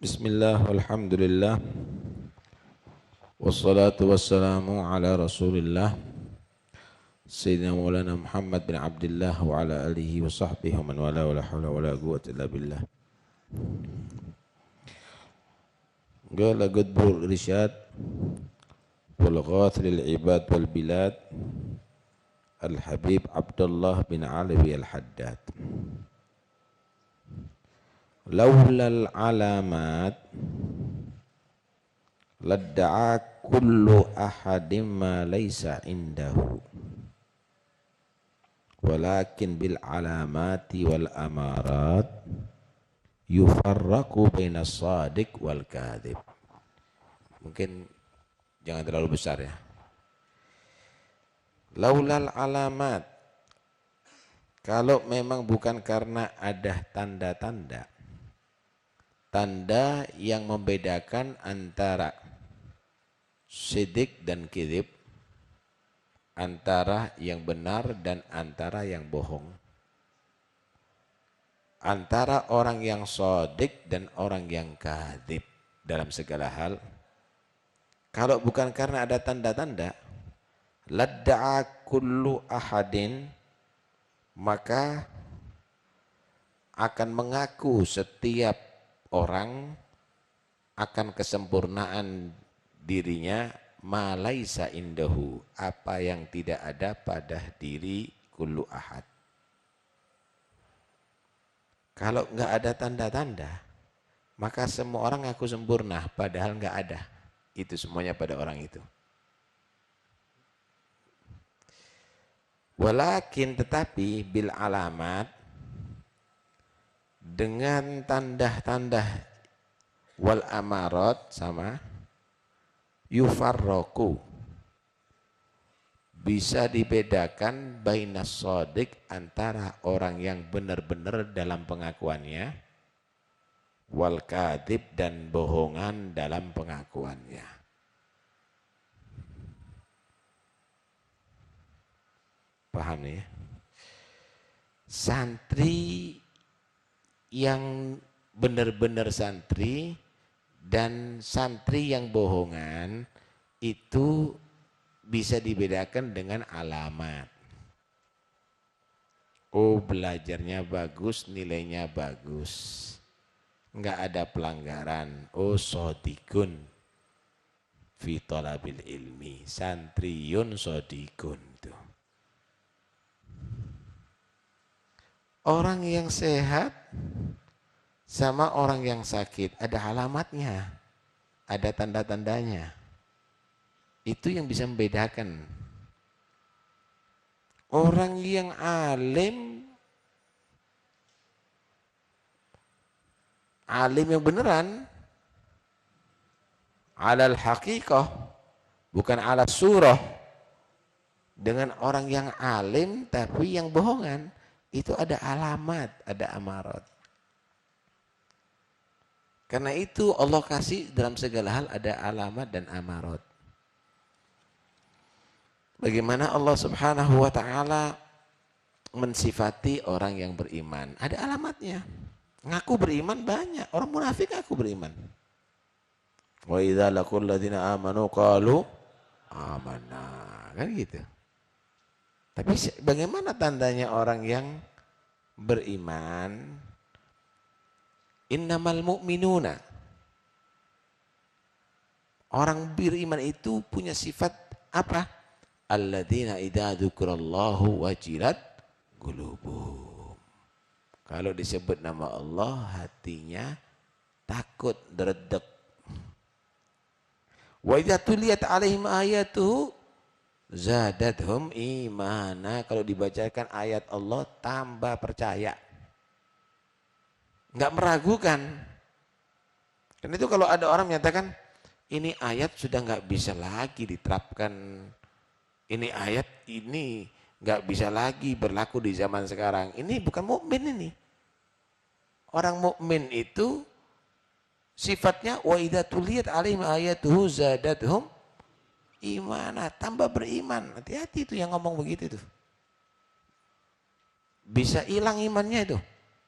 Bismillah, walhamdulillah, wassalatu wassalamu ala rasulillah Sayyidina Maulana Muhammad bin Abdullah wa ala alihi wa sahbihi wa man wala wa la hawla wa la quwwata illa billah. Qala Qutbul Irsyad wal Ghath lil Ibad wal Bilad Al-Habib Abdullah bin Alawi Al-Haddad. Laulal alamat ladda'a kullu ahadin ma laysa indahu walakin bil alamati wal amarat yufarraqu bainas sadiq wal kadhib. Mungkin jangan terlalu besar ya. Laulal alamat, kalau memang bukan karena ada tanda-tanda yang membedakan antara sidik dan kidib, antara yang benar dan antara yang bohong, antara orang yang sodik dan orang yang kadhib dalam segala hal. Kalau bukan karena ada tanda-tanda, ladda'a kullu ahadin, maka akan mengaku setiap orang akan kesempurnaan dirinya ma laisa indahu, apa yang tidak ada pada diri kullu ahad. Kalau enggak ada tanda-tanda, maka semua orang ngaku sempurna padahal enggak ada. Itu semuanya pada orang itu. Walakin tetapi bil alamat, dengan tanda-tanda wal amarat sama yufarroku, bisa dibedakan bainas sodik, antara orang yang benar-benar dalam pengakuannya, wal kadhib, dan bohongan dalam pengakuannya. Paham ya? Santri yang benar-benar santri dan santri yang bohongan itu bisa dibedakan dengan alamat. Oh, belajarnya bagus, nilainya bagus, enggak ada pelanggaran. Oh, sodikun fi thalabil ilmi, santriyun sodikun. Tuh. Orang yang sehat sama orang yang sakit ada alamatnya, ada tanda-tandanya. Itu yang bisa membedakan. Orang yang alim yang beneran, alal haqiqah, bukan ala surah. Dengan orang yang alim tapi yang bohongan, itu ada alamat, ada amarat. Karena itu Allah kasih dalam segala hal ada alamat dan amarat. Bagaimana Allah Subhanahu wa ta'ala mensifati orang yang beriman? Ada alamatnya. Ngaku beriman banyak, orang munafik ngaku beriman. Wa idza laqul ladzina amanu qalu amanna. Kan gitu. Tapi bagaimana tandanya orang yang beriman? Innamal mu'minuna, orang beriman itu punya sifat apa? Alladzina idza dzukrallahu wajilat qulubuhum. Kalau disebut nama Allah, hatinya takut, deredek. Wa idza tuliyat alaihim ayatuhu zadathum imana, kalau dibacakan ayat Allah tambah percaya, enggak meragukan. Dan itu kalau ada orang menyatakan ini ayat sudah enggak bisa lagi diterapkan, ini ayat ini enggak bisa lagi berlaku di zaman sekarang, ini bukan mukmin ini. Orang mukmin itu sifatnya wa idza tuliyat alaihim ayatuhu zadathum imana, tambah beriman. Hati-hati itu yang ngomong begitu tuh. Bisa hilang imannya itu.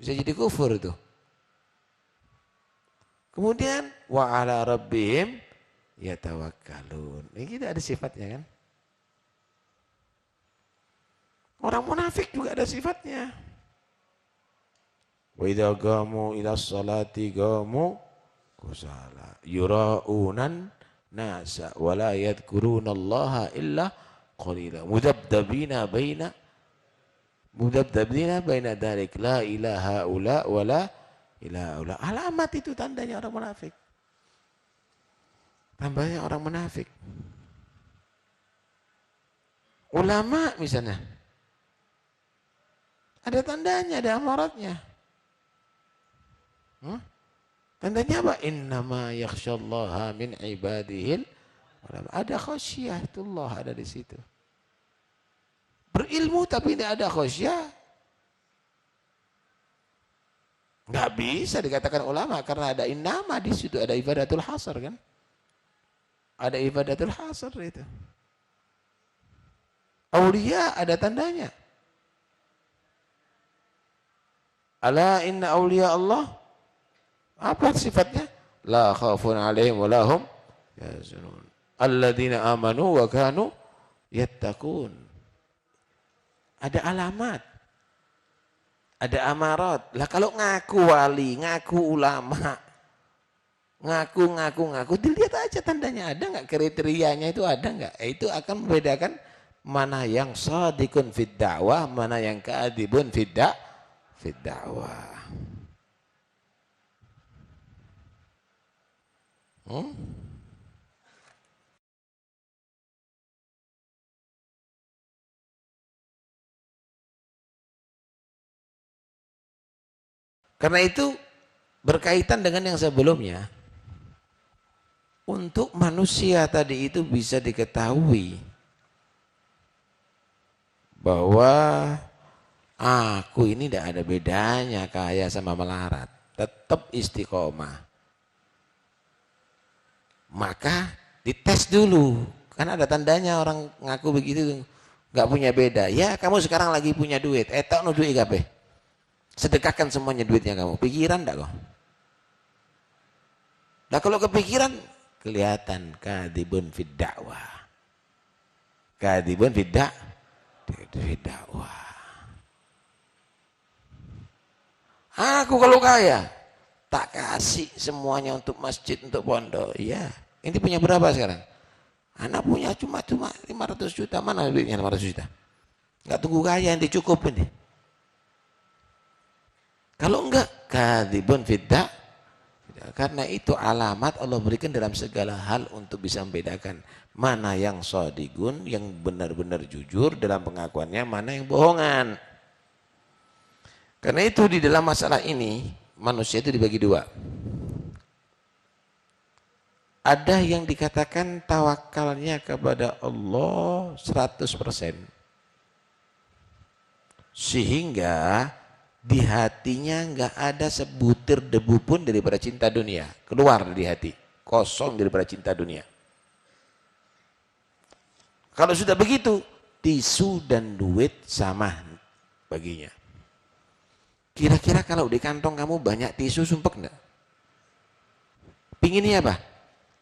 Bisa jadi kufur itu. Kemudian wa ala rabbihim yatawakkalun. Ini kita ada sifatnya kan. Orang munafik juga ada sifatnya. Wa idza qamu ila sholati qamu kusala yura'unan nasa wa la yadhkurunallaha illa qalila mudabdabina baina dzalik la ilaha ula wa la ilaha ula. Alamat itu tandanya orang munafik. Tambahnya orang munafik. Ulama misalnya ada tandanya, ada amaratnya. Tandanya apa? Innama yakhsyallaha min ibadihil ulama. Ada khasyatullah ada di situ. Berilmu tapi tidak ada khasyah. Nggak bisa dikatakan ulama karena ada innama di situ, ada ibadatul hasar kan? Ada ibadatul hasar itu. Aulia ada tandanya. Ala inna awliya Allah. Apa sifatnya? La khafun alaihim wa lahum yahzanun. Alladzina amanu wa kanu yattaqun. Ada alamat. Ada amarat. Lah kalau ngaku wali, ngaku ulama, ngaku, dilihat aja tandanya ada nggak, kriterianya itu ada nggak? Itu akan membedakan mana yang shadiqun fid dakwah, mana yang kadhibun fid dakwah. Karena itu berkaitan dengan yang sebelumnya. Untuk manusia tadi itu bisa diketahui bahwa aku ini tidak ada bedanya kaya sama melarat, tetap istiqomah. Maka dites dulu, kan ada tandanya orang ngaku begitu nggak punya beda. Ya kamu sekarang lagi punya duit, tak no duit gape. Sedekahkan semuanya duitnya kamu. Pikiran enggak kok? Nah kalau kepikiran kelihatan kadibun fid dakwah. Kadibun fid dakwah. Aku kalau kaya tak kasih semuanya untuk masjid, untuk pondok. Iya. Ini punya berapa sekarang? Anak punya cuma 500 juta. Mana duitnya 500 juta? Enggak tunggu kaya, yang dicukup ini. Kalau enggak, kadzibun fidda. Karena itu alamat Allah berikan dalam segala hal untuk bisa membedakan mana yang shadiqun, yang benar-benar jujur dalam pengakuannya, mana yang bohongan. Karena itu di dalam masalah ini, manusia itu dibagi dua. Ada yang dikatakan tawakalnya kepada Allah 100%. Sehingga di hatinya nggak ada sebutir debu pun daripada cinta dunia keluar dari hati, kosong daripada cinta dunia. Kalau sudah begitu, tisu dan duit sama baginya. Kira-kira kalau di kantong kamu banyak tisu, sumpek enggak? Pinginnya apa?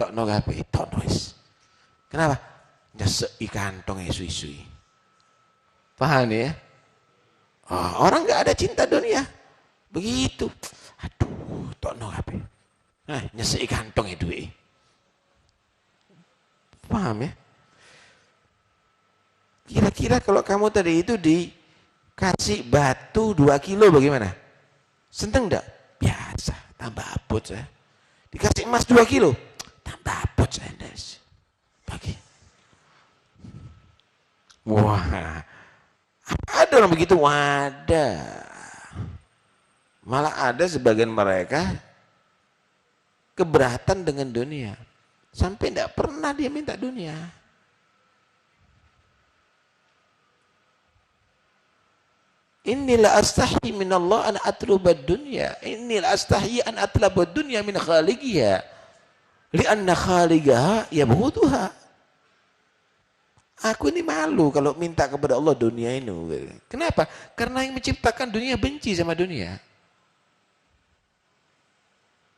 Tok no gape, tok nois. Kenapa? Nyesek i kantong isui-isui. Paham ya? Oh, orang nggak ada cinta dunia, begitu. Aduh, tokno apa? Nyesek kantong itu. Paham ya? Kira-kira kalau kamu tadi itu dikasih batu 2 kilo bagaimana? Seneng enggak? Biasa, tambah abot saya. Dikasih emas 2 kilo, tambah abot saya. Bagi. Wah. Ada orang begitu, ada. Malah ada sebagian mereka keberatan dengan dunia. Sampai tidak pernah dia minta dunia. Inilah astahi minallah an atlubad dunya. Inilah astahi an atlubad dunya min khaliqiha. Lianna khaliqaha yabghuduha. Aku ini malu kalau minta kepada Allah dunia ini. Kenapa? Karena yang menciptakan dunia benci sama dunia.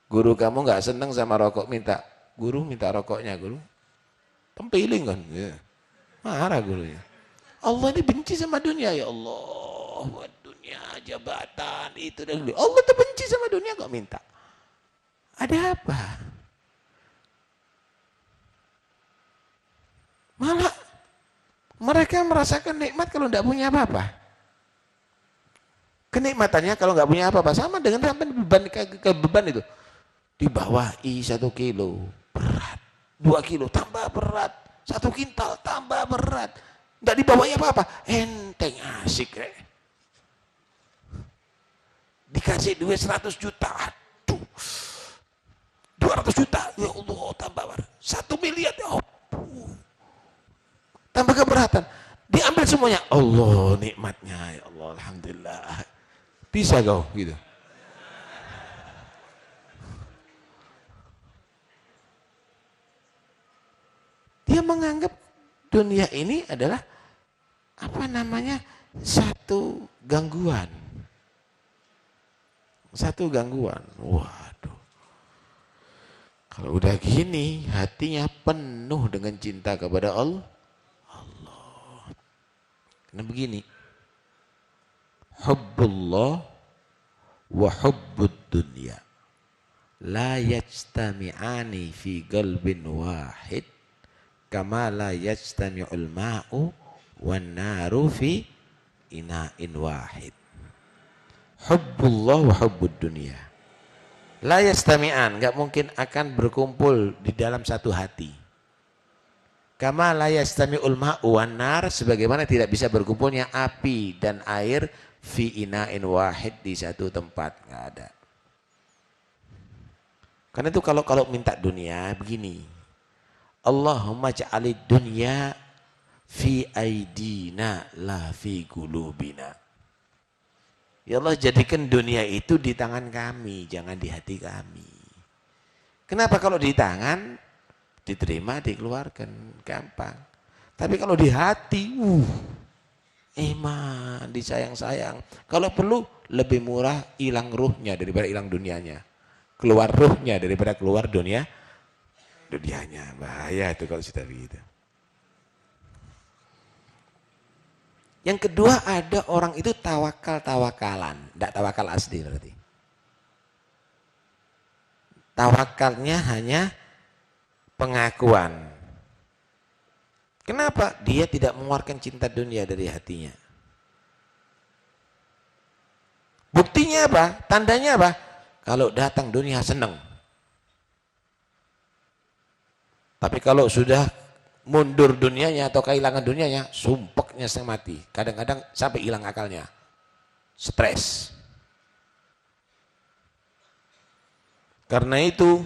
Guru kamu nggak seneng sama rokok, guru minta rokoknya, guru tempiling kan, ya. Marah gurunya. Allah ini benci sama dunia, ya Allah, dunia, jabatan, itu dan itu. Allah tuh benci sama dunia kok minta. Ada apa? Malah mereka merasakan nikmat kalau tidak punya apa-apa. Kenikmatannya kalau nggak punya apa-apa sama dengan sampai beban ke beban itu. Dibawahi 1 kilo berat, 2 kilo tambah berat, 1 kintal tambah berat, nggak dibawahi apa-apa, enteng asik rek. Dikasih duit 100 juta, aduh, 200 juta, ya Allah tambah berat, 1 miliar, ya Allah, tambah keberatan, diambil semuanya, Allah nikmatnya, ya Allah, alhamdulillah, bisa kau gitu. Dia menganggap dunia ini adalah apa namanya, satu gangguan. Satu gangguan. Waduh. Kalau udah gini, hatinya penuh dengan cinta kepada Allah. Karena begini. Hubbullah wa hubbud dunya la yajtami'ani fi qalbin wahid kama la yajtami'ul ma'u wan naru fi ina'in wahid. Hubbullah wa hubbud dunya la yajtami'an, enggak mungkin akan berkumpul di dalam satu hati. Kama la yajtami'ul ma'u wan nar, sebagaimana tidak bisa berkumpulnya api dan air fi ina'in wahid, di satu tempat, enggak ada. Karena itu kalau minta dunia begini, Allahumma ja'alid dunya fi aidina la fi qulubina. Ya Allah, jadikan dunia itu di tangan kami, jangan di hati kami. Kenapa? Kalau di tangan diterima, dikeluarkan, gampang. Tapi kalau di hati, iman, disayang-sayang. Kalau perlu lebih murah hilang ruhnya daripada hilang dunianya. Keluar ruhnya daripada keluar dunianya. Bahaya itu kalau sudah begitu. Yang kedua, ada orang itu tawakalan, tidak tawakal asli berarti. Tawakalnya hanya pengakuan. Kenapa? Dia tidak mengeluarkan cinta dunia dari hatinya. Buktinya apa? Tandanya apa? Kalau datang dunia senang. Tapi kalau sudah mundur dunianya atau kehilangan dunianya, sumpeknya setengah mati. Kadang-kadang sampai hilang akalnya. Stres. Karena itu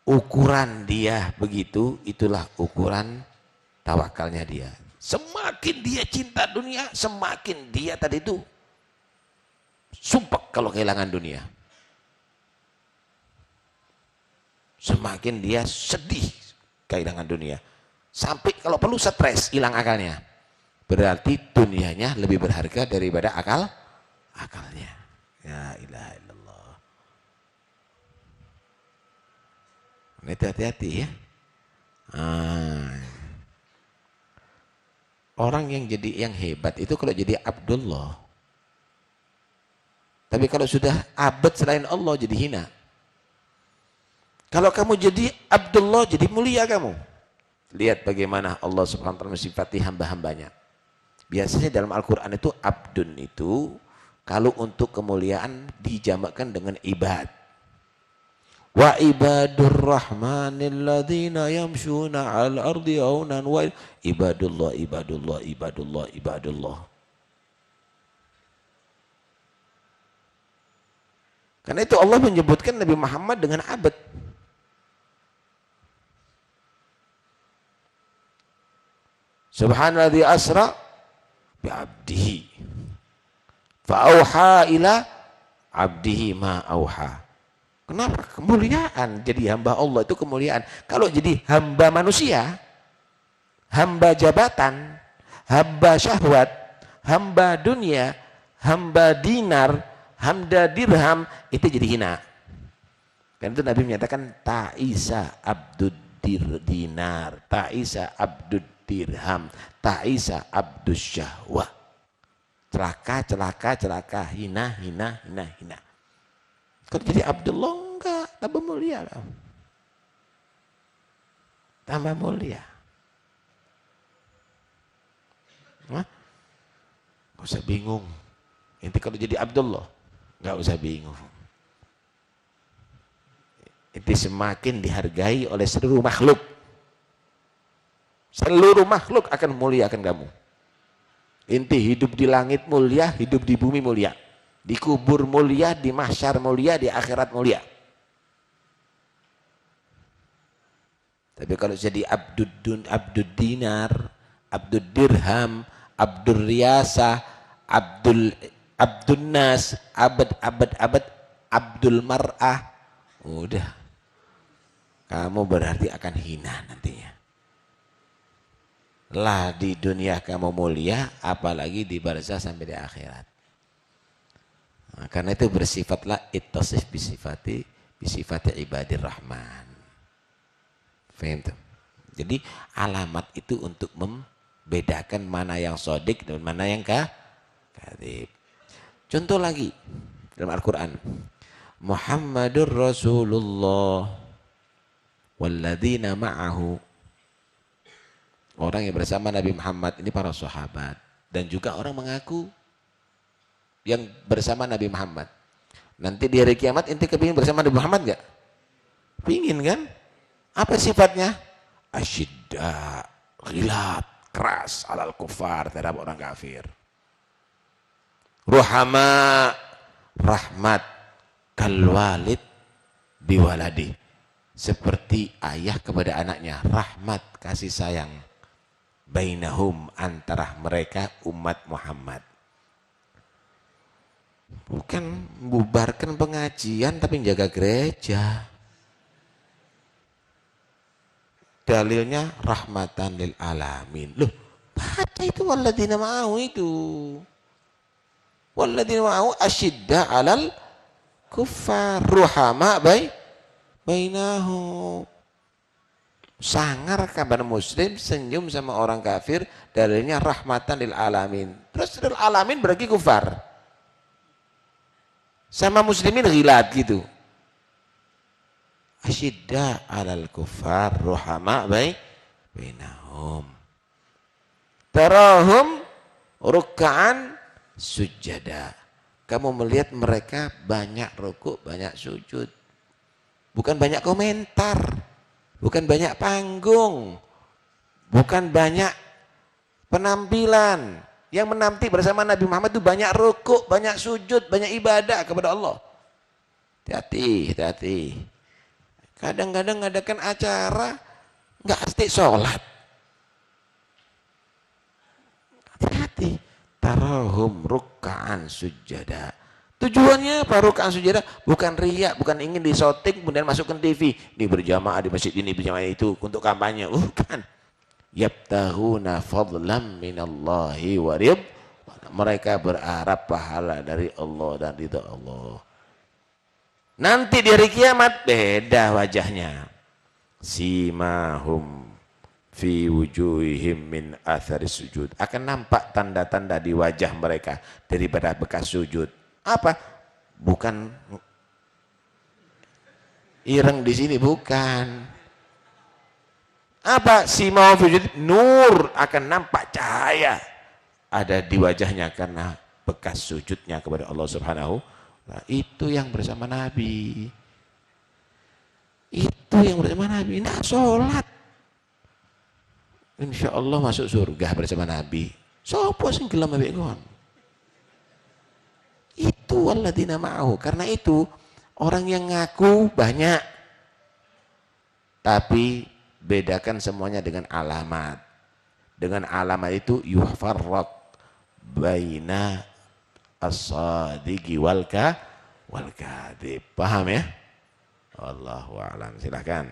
ukuran dia begitu, itulah ukuran tawakalnya dia. Semakin dia cinta dunia, semakin dia tadi itu sumpek kalau kehilangan dunia. Semakin dia sedih kehilangan dunia. Sampai kalau perlu stres, hilang akalnya. Berarti dunianya lebih berharga daripada akalnya. Ya ilaha illallah. Ini hati-hati ya. Orang yang jadi yang hebat itu kalau jadi Abdullah. Tapi kalau sudah abad selain Allah jadi hina. Kalau kamu jadi Abdullah jadi mulia kamu. Lihat bagaimana Allah Subhanahu wa taala mensifati hamba-hambanya. Biasanya dalam Al-Qur'an itu abdun itu kalau untuk kemuliaan dijamakkan dengan ibad. Wa ibadur rahmanil ladzina yamshuna 'alal ardi haunan wa ibadullah ibadullah ibadullah ibadullah. Karena itu Allah menyebutkan Nabi Muhammad dengan abad. Subhanalladzi asra bi 'abdihi fa auha ila 'abdihi ma auha. Kenapa? Kemuliaan jadi hamba Allah itu kemuliaan. Kalau jadi hamba manusia, hamba jabatan, hamba syahwat, hamba dunia, hamba dinar, hamba dirham, itu jadi hina. Karena itu Nabi menyatakan ta'isa abdud dinar, ta'isa abdud dirham, ta'isa abdus syahwah. Celaka, celaka, celaka, hina, hina, hina, hina. Kalau jadi Abdullah enggak, tambah mulia. Tambah mulia. Hah? Gak usah bingung. Nanti kalau jadi Abdullah, gak usah bingung. Itu semakin dihargai oleh seluruh makhluk. Seluruh makhluk akan muliakan kamu. Inti hidup di langit mulia, hidup di bumi mulia. Di kubur mulia, di mahsyar mulia, di akhirat mulia. Tapi kalau jadi abdud dinar, abdud dirham, abdul riyasah, abdul nas, abad, abdul mar'ah, udah. Kamu berarti akan hina nantinya. Lah di dunia kamu mulia, apalagi di barzah sampai di akhirat. Nah, karena itu bersifatlah ittasif bisifati ibadir rahman. Faham tuh? Jadi alamat itu untuk membedakan mana yang sodik dan mana yang kadzib. Contoh lagi dalam Al-Quran. Muhammadur Rasulullah walladzina ma'ahu. Orang yang bersama Nabi Muhammad ini para sahabat. Dan juga orang mengaku yang bersama Nabi Muhammad. Nanti di hari kiamat inti kepingin bersama Nabi Muhammad gak? Pingin kan? Apa sifatnya? Asyidda, ghilad, keras, alal kufar, terhadap orang kafir. Ruhama, rahmat, kalwalid biwaladi. Seperti ayah kepada anaknya, rahmat, kasih sayang. Bainahum, antara mereka umat Muhammad. Bukan bubarkan pengajian tapi jaga gereja. Dalilnya rahmatan lil alamin. Loh, baca itu walladzina ma'ahu itu. Walladzina ma'ahu asyidda 'alal kuffar ruhama bainahum. Sangar kabar muslim senyum sama orang kafir, dalilnya rahmatan lil alamin. Terus lil alamin berarti kufar. Sama muslimin ghilad gitu. Asyidda 'alal kufar ruhama bainahum. Tarahum ruk'an sujada. Kamu melihat mereka banyak rukuk, banyak sujud. Bukan banyak komentar. Bukan banyak panggung, bukan banyak penampilan. Yang menanti bersama Nabi Muhammad itu banyak rukuk, banyak sujud, banyak ibadah kepada Allah. Hati-hati, hati-hati. Kadang-kadang ngadakan acara nggak asik sholat. Hati-hati. Tarahum ruk'an sujada. Tujuannya apa ruk'an sujada? Bukan riya, bukan ingin disoting kemudian masukkan TV. Ini berjamaah di masjid ini, berjamaah itu untuk kampanye. Bukan. Yabtaghuna fadlam minallahi wa ridwan. Mereka berharap pahala dari Allah dan ridha Allah. Nanti di hari kiamat beda wajahnya. Simahum fi wujuhihim min athari sujud. Akan nampak tanda-tanda di wajah mereka daripada bekas sujud. Apa? Bukan ireng di sini, bukan. Apa? Simahum fi wujuhihim, nur, akan nampak cahaya ada di wajahnya karena bekas sujudnya kepada Allah Subhanahu. Nah, itu yang bersama Nabi. Itu yang bersama Nabi. Nah, sholat. Insya Allah masuk surga bersama Nabi. Sopo sing gelem ambek kon? Itu walladzina ma'ahu. Karena itu orang yang ngaku banyak. Tapi bedakan semuanya dengan alamat. Dengan alamat itu yufarraq baina as-sadiqi wal kadhib. Paham ya? Wallahu a'lam. Silakan.